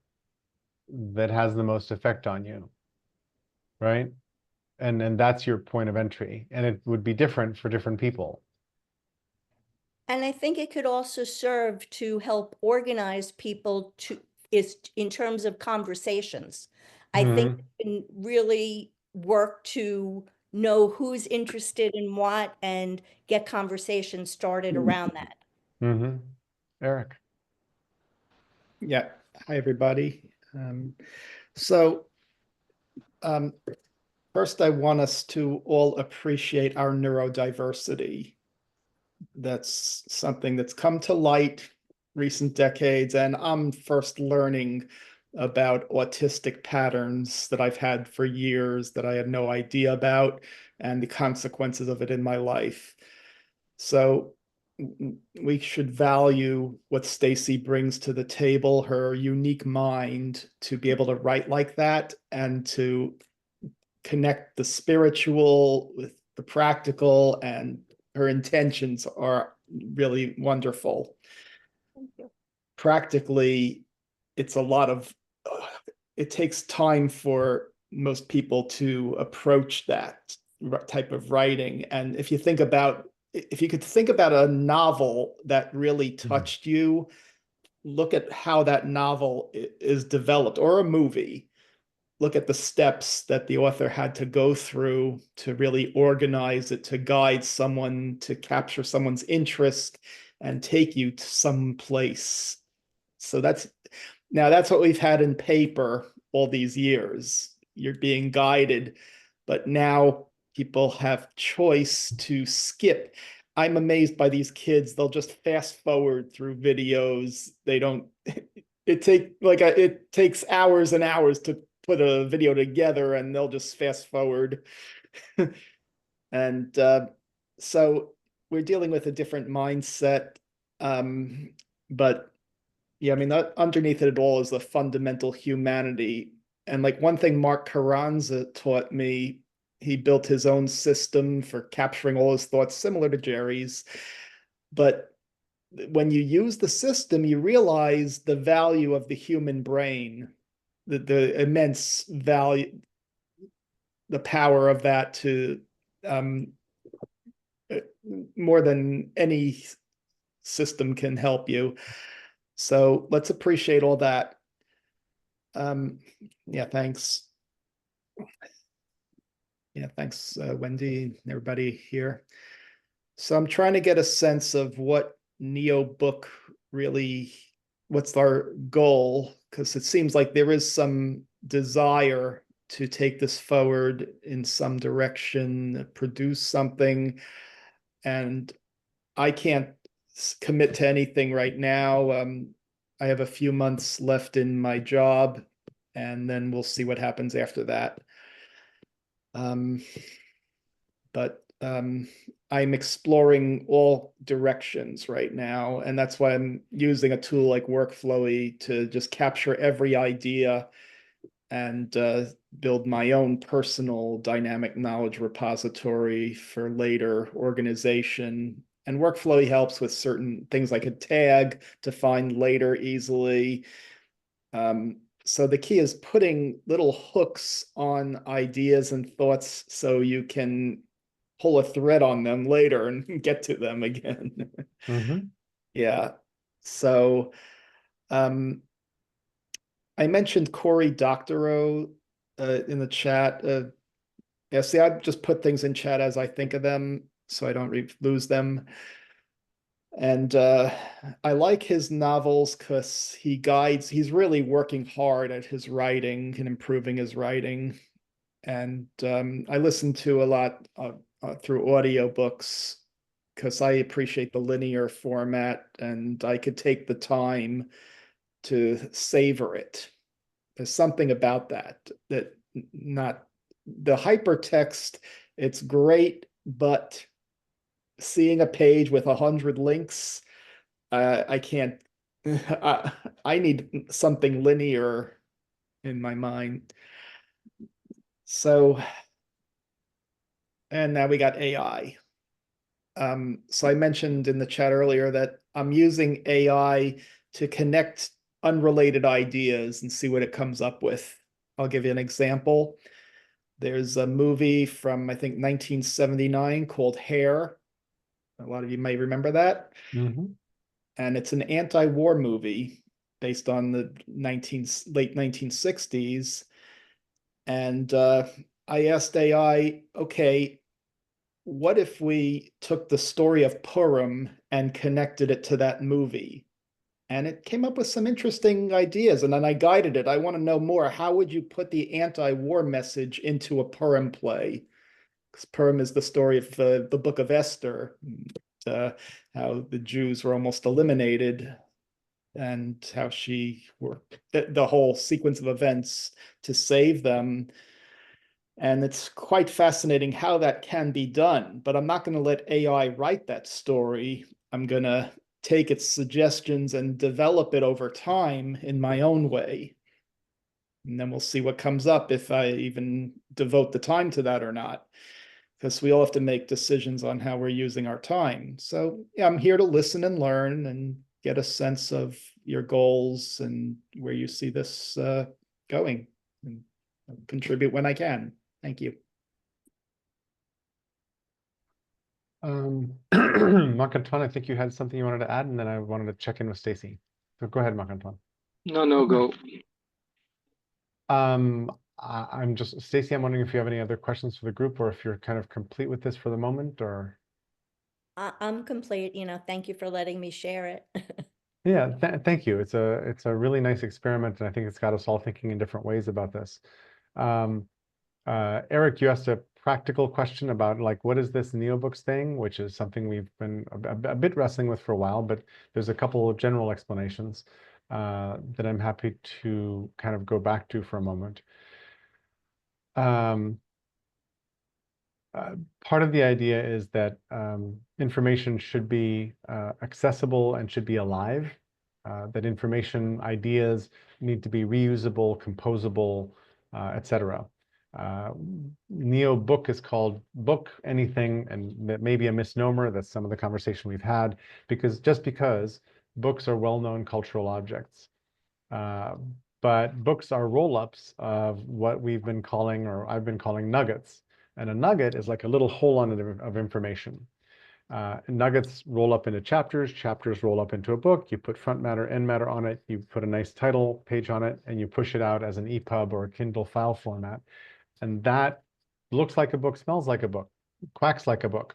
Speaker 1: that has the most effect on you, right? And that's your point of entry, and it would be different for different people.
Speaker 2: And I think it could also serve to help organize people in terms of conversations. I think it can really work to know who's interested in what and get conversations started around that.
Speaker 1: Eric.
Speaker 6: Yeah. Hi, everybody. So first, I want us to all appreciate our neurodiversity. That's something that's come to light recent decades, and I'm first learning about autistic patterns that I've had for years that I had no idea about, and the consequences of it in my life. So we should value what Stacey brings to the table, her unique mind to be able to write like that and to connect the spiritual with the practical, and her intentions are really wonderful.
Speaker 2: Thank you.
Speaker 6: Practically, it's a lot of, it takes time for most people to approach that type of writing. And if you could think about a novel that really touched you, look at how that novel is developed, or a movie. Look at the steps that the author had to go through to really organize it, to guide someone, to capture someone's interest and take you to some place. So that's what we've had in paper all these years. You're being guided, but now people have choice to skip. I'm amazed by these kids. They'll just fast forward through videos. It takes hours and hours to put a video together, and they'll just fast forward. And so we're dealing with a different mindset. But yeah, I mean, underneath it all is the fundamental humanity. And like one thing Mark Carranza taught me, he built his own system for capturing all his thoughts, similar to Jerry's. But when you use the system, you realize the value of the human brain, the immense value, the power of that to more than any system can help you. So let's appreciate all that. Yeah, thanks. Yeah, thanks, Wendy, and everybody here. So I'm trying to get a sense of what NeoBook really, what's our goal? Because it seems like there is some desire to take this forward in some direction, produce something. And I can't commit to anything right now. I have a few months left in my job, and then we'll see what happens after that. But I'm exploring all directions right now, and that's why I'm using a tool like Workflowy to just capture every idea and build my own personal dynamic knowledge repository for later organization. And Workflowy helps with certain things like a tag to find later easily. So the key is putting little hooks on ideas and thoughts so you can pull a thread on them later and get to them again. Yeah. So I mentioned Cory Doctorow in the chat. Yeah, see, I just put things in chat as I think of them so I don't lose them. And I like his novels because he's really working hard at his writing and improving his writing. And I listen to a lot through audiobooks because I appreciate the linear format and I could take the time to savor it. There's something about that not the hypertext, it's great, but seeing a page with 100 links, I can't, I need something linear in my mind. So, and now we got AI. So I mentioned in the chat earlier that I'm using AI to connect unrelated ideas and see what it comes up with. I'll give you an example. There's a movie from, I think, 1979 called Hair. A lot of you may remember that. And it's an anti-war movie based on the late 1960s. And I asked AI, okay, what if we took the story of Purim and connected it to that movie? And it came up with some interesting ideas. And then I guided it. I want to know more. How would you put the anti-war message into a Purim play? Because Purim is the story of the book of Esther, how the Jews were almost eliminated and how she worked the whole sequence of events to save them. And it's quite fascinating how that can be done. But I'm not going to let AI write that story. I'm going to take its suggestions and develop it over time in my own way. And then we'll see what comes up if I even devote the time to that or not. Because we all have to make decisions on how we're using our time. So yeah, I'm here to listen and learn and get a sense of your goals and where you see this going, and contribute when I can. Thank you.
Speaker 1: Marc-Antoine, I think you had something you wanted to add, and then I wanted to check in with Stacy. So go ahead, Marc-Antoine.
Speaker 4: No, go.
Speaker 1: I'm just, Stacy, I'm wondering if you have any other questions for the group, or if you're kind of complete with this for the moment, or.
Speaker 2: I'm complete, thank you for letting me share it.
Speaker 1: Yeah, thank you. It's a really nice experiment, and I think it's got us all thinking in different ways about this. Eric, you asked a practical question about like, what is this NeoBooks thing, which is something we've been a bit wrestling with for a while, but there's a couple of general explanations that I'm happy to kind of go back to for a moment. Part of the idea is that information should be accessible and should be alive, that information, ideas need to be reusable, composable, etc. NeoBook is called book anything, and that may be a misnomer. That's some of the conversation we've had, because books are well-known cultural objects. But books are roll-ups of what we've been calling, or I've been calling, nuggets. And a nugget is like a little hole on it of information. Nuggets roll up into chapters, chapters roll up into a book, you put front matter, end matter on it, you put a nice title page on it, and you push it out as an EPUB or a Kindle file format. And that looks like a book, smells like a book, quacks like a book.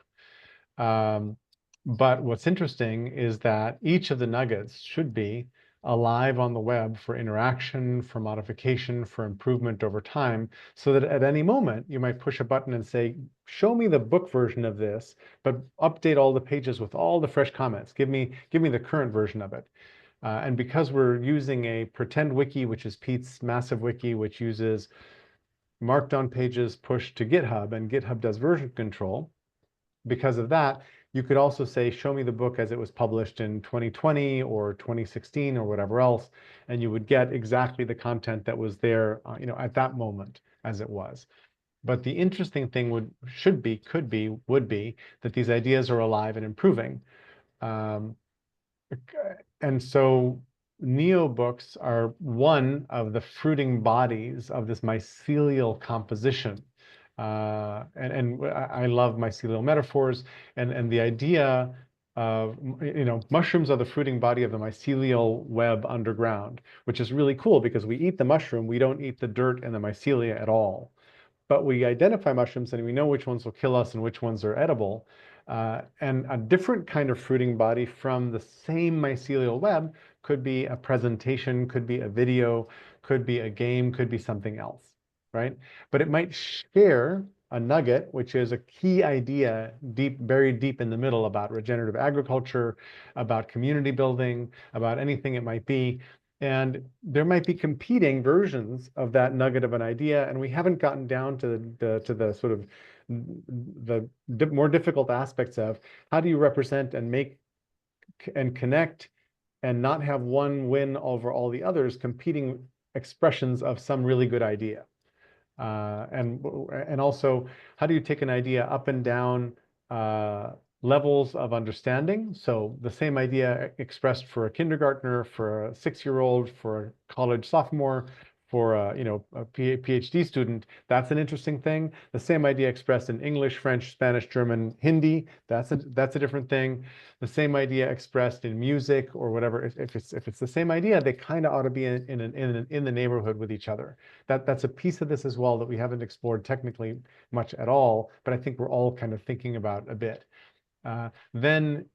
Speaker 1: But what's interesting is that each of the nuggets should be alive on the web for interaction, for modification, for improvement over time, so that at any moment you might push a button and say, show me the book version of this, but update all the pages with all the fresh comments. Give me the current version of it. And because we're using a pretend wiki, which is Pete's massive wiki, which uses markdown pages pushed to GitHub, and GitHub does version control, because of that, you could also say, show me the book as it was published in 2020 or 2016 or whatever else, and you would get exactly the content that was there, at that moment as it was. But the interesting thing would be that these ideas are alive and improving. And so NeoBooks are one of the fruiting bodies of this mycelial composition. And I love mycelial metaphors, and the idea of, mushrooms are the fruiting body of the mycelial web underground, which is really cool because we eat the mushroom, we don't eat the dirt and the mycelia at all. But we identify mushrooms and we know which ones will kill us and which ones are edible. And a different kind of fruiting body from the same mycelial web could be a presentation, could be a video, could be a game, could be something else, right? But it might share a nugget, which is a key idea buried deep in the middle about regenerative agriculture, about community building, about anything it might be. And there might be competing versions of that nugget of an idea, and we haven't gotten down to the sort of the more difficult aspects of how do you represent and make and connect and not have one win over all the others, competing expressions of some really good idea. And also, how do you take an idea up and down levels of understanding? So the same idea expressed for a kindergartner, for a 6-year-old, for a college sophomore, for a PhD student, that's an interesting thing. The same idea expressed in English, French, Spanish, German, Hindi, that's a different thing. The same idea expressed in music or whatever. If it's the same idea, they kind of ought to be in the neighborhood with each other. That's a piece of this as well that we haven't explored technically much at all, but I think we're all kind of thinking about a bit. Then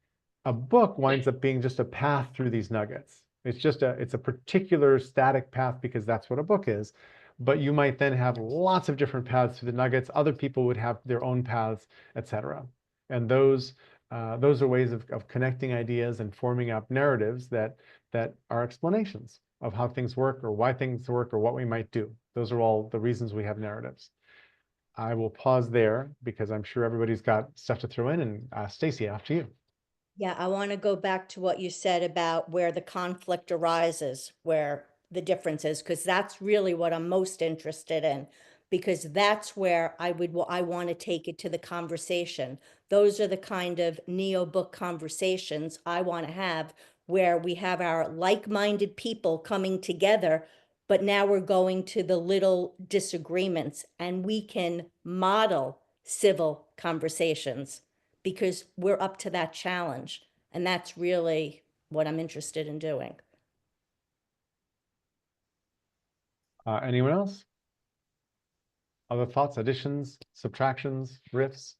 Speaker 1: a book winds up being just a path through these nuggets. It's a particular static path because that's what a book is. But you might then have lots of different paths through the nuggets. Other people would have their own paths, etc. And those are ways of connecting ideas and forming up narratives that are explanations of how things work or why things work or what we might do. Those are all the reasons we have narratives. I will pause there because I'm sure everybody's got stuff to throw in. And Stacy, after you.
Speaker 2: Yeah, I want to go back to what you said about where the conflict arises, where the difference is, because that's really what I'm most interested in, because that's where I want to take it to the conversation. Those are the kind of neo-book conversations I want to have, where we have our like-minded people coming together, but now we're going to the little disagreements, and we can model civil conversations because we're up to that challenge. And that's really what I'm interested in doing.
Speaker 1: Anyone else? Other thoughts, additions, subtractions, riffs?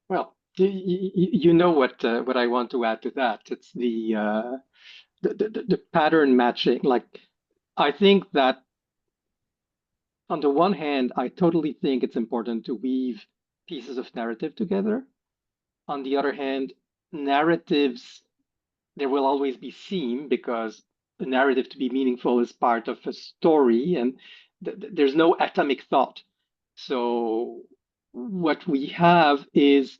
Speaker 4: Well, you know what I want to add to that. It's the pattern matching. Like, I think that on the one hand, I totally think it's important to weave pieces of narrative together. On the other hand, narratives, there will always be theme because a narrative to be meaningful is part of a story, and there's no atomic thought. So what we have is,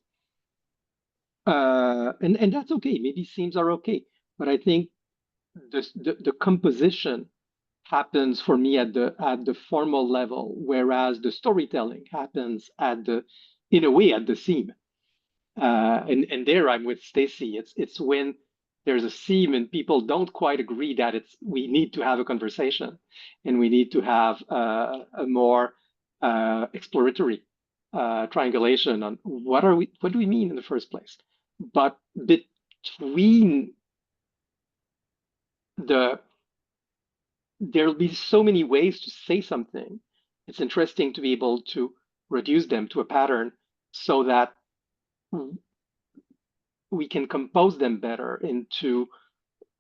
Speaker 4: and that's okay. Maybe themes are okay, but I think the composition happens for me at the formal level, whereas the storytelling happens in a way at the theme. And there I'm with Stacy. It's when there's a theme and people don't quite agree that we need to have a conversation, and we need to have a more exploratory triangulation on what do we mean in the first place. But between there'll be so many ways to say something. It's interesting to be able to reduce them to a pattern so that we can compose them better into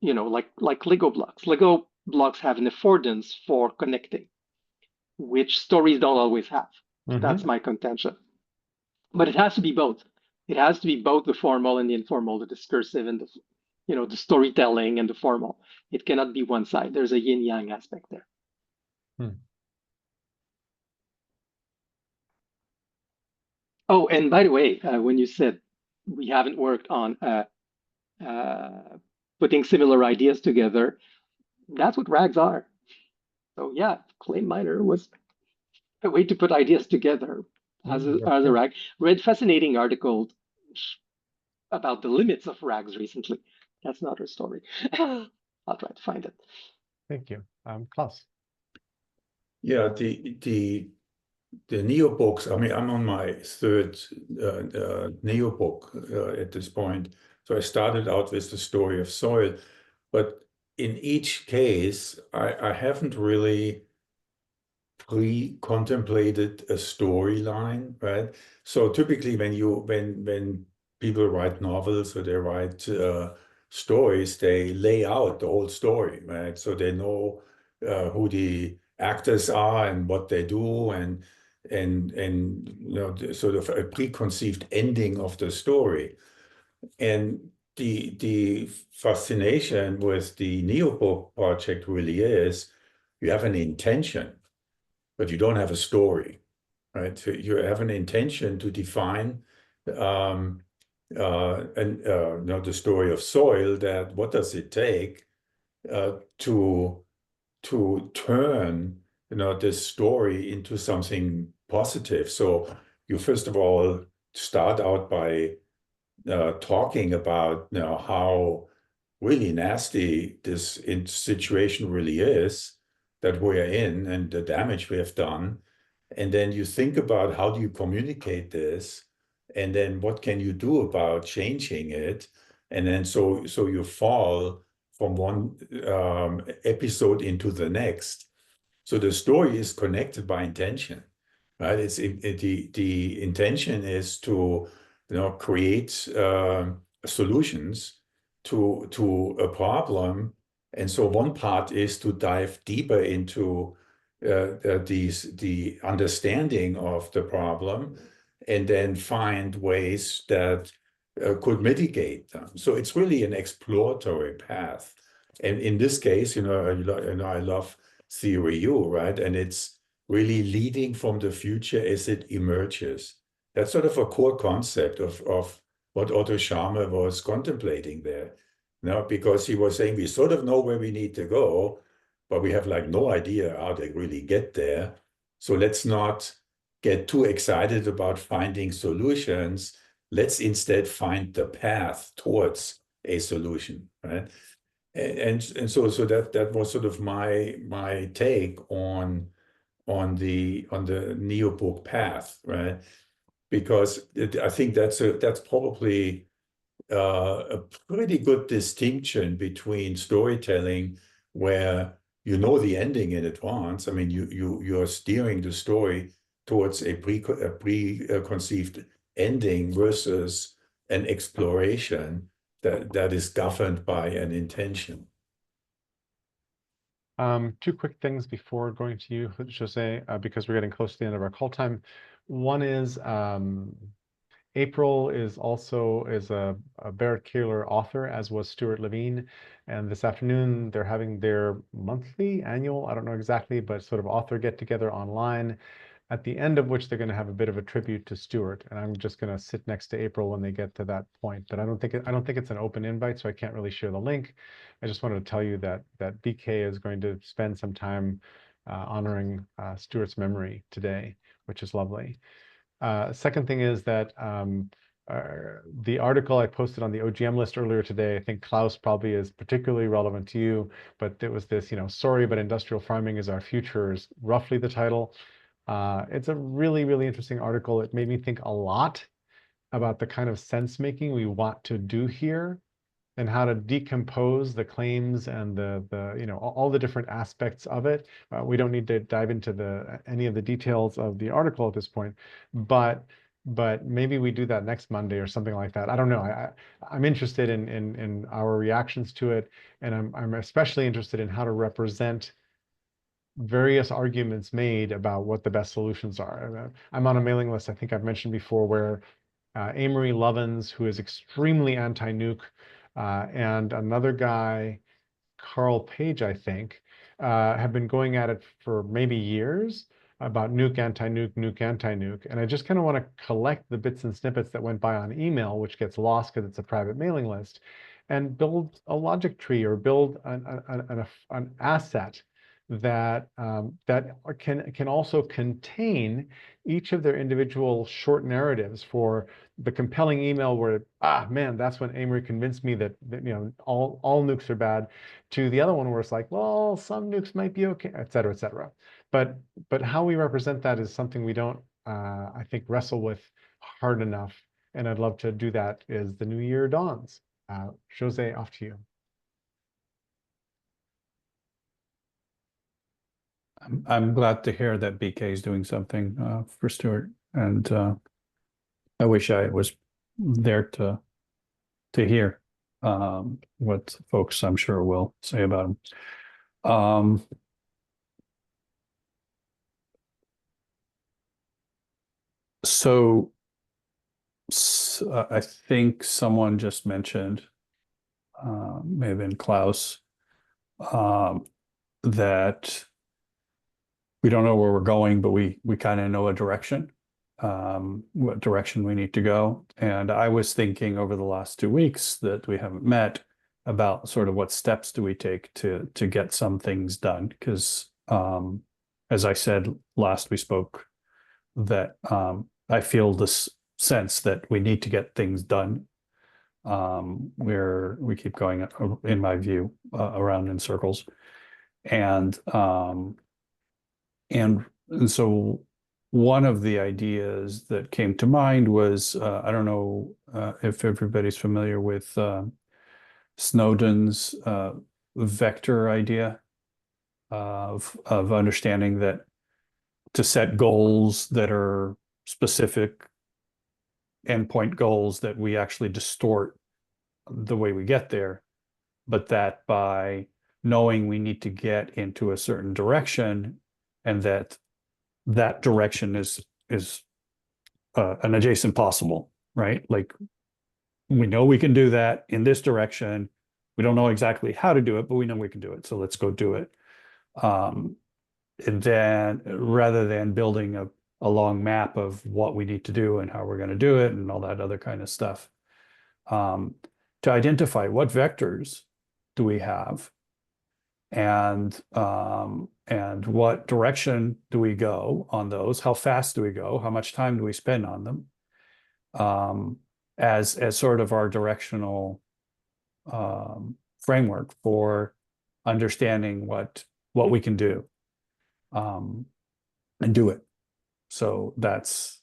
Speaker 4: like Lego blocks. Lego blocks have an affordance for connecting, which stories don't always have. That's my contention. But it has to be both. It has to be both the formal and the informal, the discursive and the storytelling and the formal. It cannot be one side. There's a yin yang aspect there. Oh, and by the way, when you said we haven't worked on putting similar ideas together, that's what RAGs are. So yeah, Claim Miner was a way to put ideas together as a RAG. Read fascinating article about the limits of RAGs recently. That's not her story. I'll try to find it.
Speaker 1: Thank you. Klaus.
Speaker 5: Yeah, the NeoBooks, I mean, I'm on my third NeoBook at this point. So I started out with the story of soil, but in each case, I haven't really pre-contemplated a storyline, right? So typically when people write novels or they write stories, they lay out the whole story, right? So they know who the actors are and what they do, and sort of a preconceived ending of the story. And the fascination with the NeoBook project really is you have an intention, but you don't have a story, right? So you have an intention to define the story of soil. That what does it take to turn this story into something positive? So you first of all start out by talking about how really nasty this situation really is that we're in and the damage we have done. And then you think about how do you communicate this, and then what can you do about changing it? And then so you fall from one episode into the next. So the story is connected by intention, right? The intention is to create solutions to a problem. And so one part is to dive deeper into the understanding of the problem, and then find ways that could mitigate them. So it's really an exploratory path. And in this case, I love theory U, right? And it's really leading from the future as it emerges. That's sort of a core concept of what Otto Scharmer was contemplating there. Because he was saying we sort of know where we need to go, but we have like no idea how to really get there. So let's not get too excited about finding solutions. Let's instead find the path towards a solution, right? And so that was sort of my take on the NeoBook path, right? Because I think that's probably a pretty good distinction between storytelling, where you know the ending in advance. I mean, you're steering the story towards a preconceived ending, versus an exploration that is governed by an intention.
Speaker 1: Two quick things before going to you, Jose, because we're getting close to the end of our call time. One is April is also a Barrett Kaler author, as was Stuart Levine. And this afternoon, they're having their monthly, annual, I don't know exactly, but sort of author get together online, at the end of which they're going to have a bit of a tribute to Stuart. And I'm just going to sit next to April when they get to that point. But I don't think it's an open invite, so I can't really share the link. I just wanted to tell you that BK is going to spend some time honoring Stuart's memory today, which is lovely. Second thing is that the article I posted on the OGM list earlier today, I think Klaus probably is particularly relevant to you, but there was this, sorry, but industrial farming is our future is roughly the title. It's a really, really interesting article. It made me think a lot about the kind of sense making we want to do here, and how to decompose the claims and all the different aspects of it. We don't need to dive into any of the details of the article at this point, but but maybe we do that next Monday or something like that. I don't know. I'm interested in our reactions to it, and I'm especially interested in how to represent various arguments made about what the best solutions are. I'm on a mailing list, I think I've mentioned before, where Amory Lovins, who is extremely anti-nuke, and another guy, Carl Page, I think, have been going at it for maybe years about nuke, anti-nuke, nuke, anti-nuke. And I just kind of want to collect the bits and snippets that went by on email, which gets lost because it's a private mailing list, and build a logic tree or build an asset that can also contain each of their individual short narratives for the compelling email where, man, that's when Amory convinced me that all nukes are bad, to the other one where it's like, well, some nukes might be okay, et cetera, et cetera. But how we represent that is something we don't, I think, wrestle with hard enough. And I'd love to do that as the new year dawns. Jose, off to you.
Speaker 7: I'm glad to hear that BK is doing something for Stuart, and I wish I was there to hear what folks, I'm sure, will say about him. So I think someone just mentioned, may have been Klaus, that we don't know where we're going, but we kind of know a direction, what direction we need to go. And I was thinking over the last 2 weeks that we haven't met about sort of what steps do we take to get some things done. Because as I said last we spoke, that I feel this sense that we need to get things done. Where we keep going, in my view, around in circles. And so one of the ideas that came to mind was, I don't know if everybody's familiar with Snowden's vector idea of understanding that to set goals that are specific endpoint goals, that we actually distort the way we get there, but that by knowing we need to get into a certain direction, and that direction is an adjacent possible, right? Like, we know we can do that in this direction. We don't know exactly how to do it, but we know we can do it. So let's go do it. And then rather than building a long map of what we need to do and how we're going to do it and all that other kind of stuff, to identify what vectors do we have, and what direction do we go on those? How fast do we go? How much time do we spend on them? As sort of our directional framework for understanding what we can do, and do it. So that's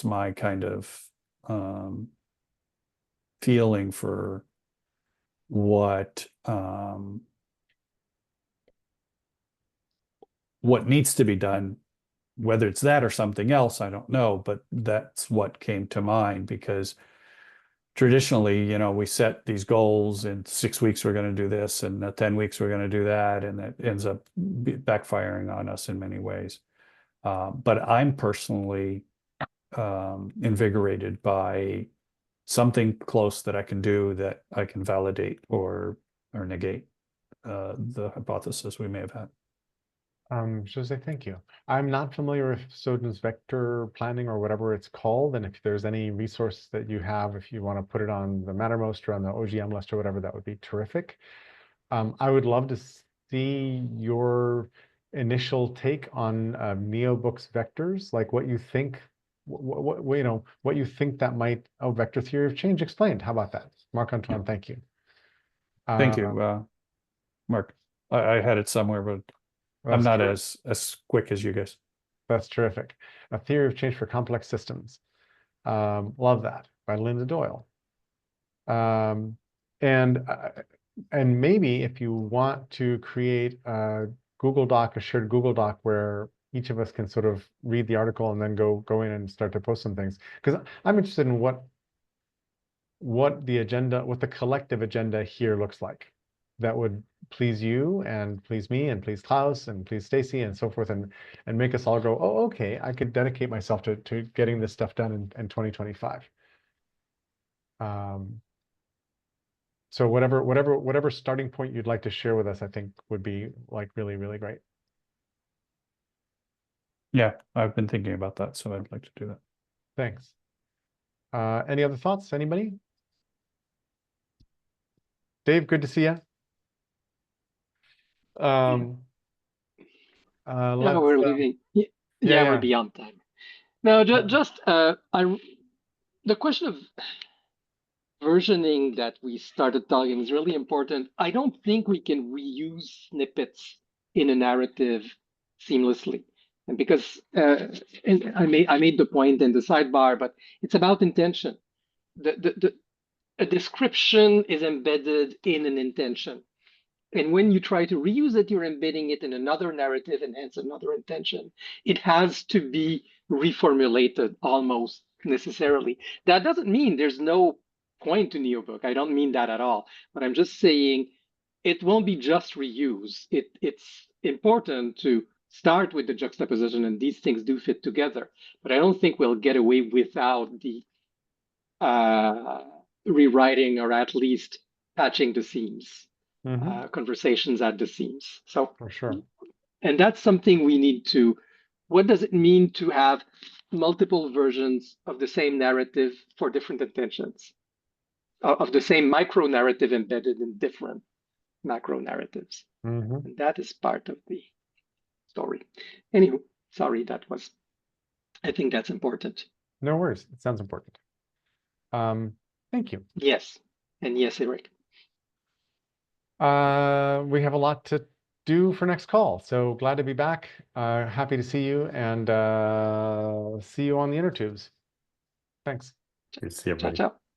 Speaker 7: my kind of feeling for what needs to be done. Whether it's that or something else, I don't know, but that's what came to mind, because traditionally, we set these goals. In 6 weeks we're going to do this, and 10 weeks we're going to do that, and it ends up backfiring on us in many ways. But I'm personally invigorated by something close that I can do, that I can validate or negate the hypothesis we may have had.
Speaker 1: Jose, thank you. I'm not familiar with Snowden's vector planning or whatever it's called, and if there's any resource that you have, if you want to put it on the Mattermost or on the OGM list or whatever, that would be terrific. I would love to see your initial take on NeoBooks vectors, like what you think, what you think that might. Oh, vector theory of change explained. How about that, Marc-Antoine? Thank you.
Speaker 7: Thank you, Mark. I had it somewhere, but I'm not as quick as you guys.
Speaker 1: That's terrific. A theory of change for complex systems. Love that, by Linda Doyle. And maybe if you want to create a Google Doc, a shared Google Doc, where each of us can sort of read the article and then go in and start to post some things. Because I'm interested in what the collective agenda here looks like that would please you and please me and please Klaus and please Stacy and so forth, and make us all go, oh, okay, I could dedicate myself to getting this stuff done in 2025. So whatever starting point you'd like to share with us, I think would be like really, really great.
Speaker 7: Yeah, I've been thinking about that, so I'd like to do that.
Speaker 1: Thanks. Any other thoughts? Anybody? Dave, good to see you.
Speaker 4: No,
Speaker 1: Let's,
Speaker 4: we're leaving. Yeah,
Speaker 1: yeah.
Speaker 4: we're beyond time. No, just the question of versioning that we started talking is really important. I don't think we can reuse snippets in a narrative seamlessly. And because and I made the point in the sidebar, but it's about intention. A description is embedded in an intention. And when you try to reuse it, you're embedding it in another narrative and hence another intention. It has to be reformulated almost necessarily. That doesn't mean there's no point to NeoBook. I don't mean that at all. But I'm just saying it won't be just reuse. It's important to start with the juxtaposition, and these things do fit together. But I don't think we'll get away without the rewriting or at least patching the seams. Conversations at the seams. So
Speaker 1: for sure.
Speaker 4: And that's something we need to, what does it mean to have multiple versions of the same narrative for different intentions, of the same micro narrative embedded in different macro narratives? And that is part of the story. Anywho, sorry, I think that's important.
Speaker 1: No worries, it sounds important. Thank you.
Speaker 4: Yes, and yes, Eric.
Speaker 1: We have a lot to do for next call, so glad to be back. Happy to see you, and see you on the inner tubes. Thanks.
Speaker 5: See you,
Speaker 4: Ciao, ciao.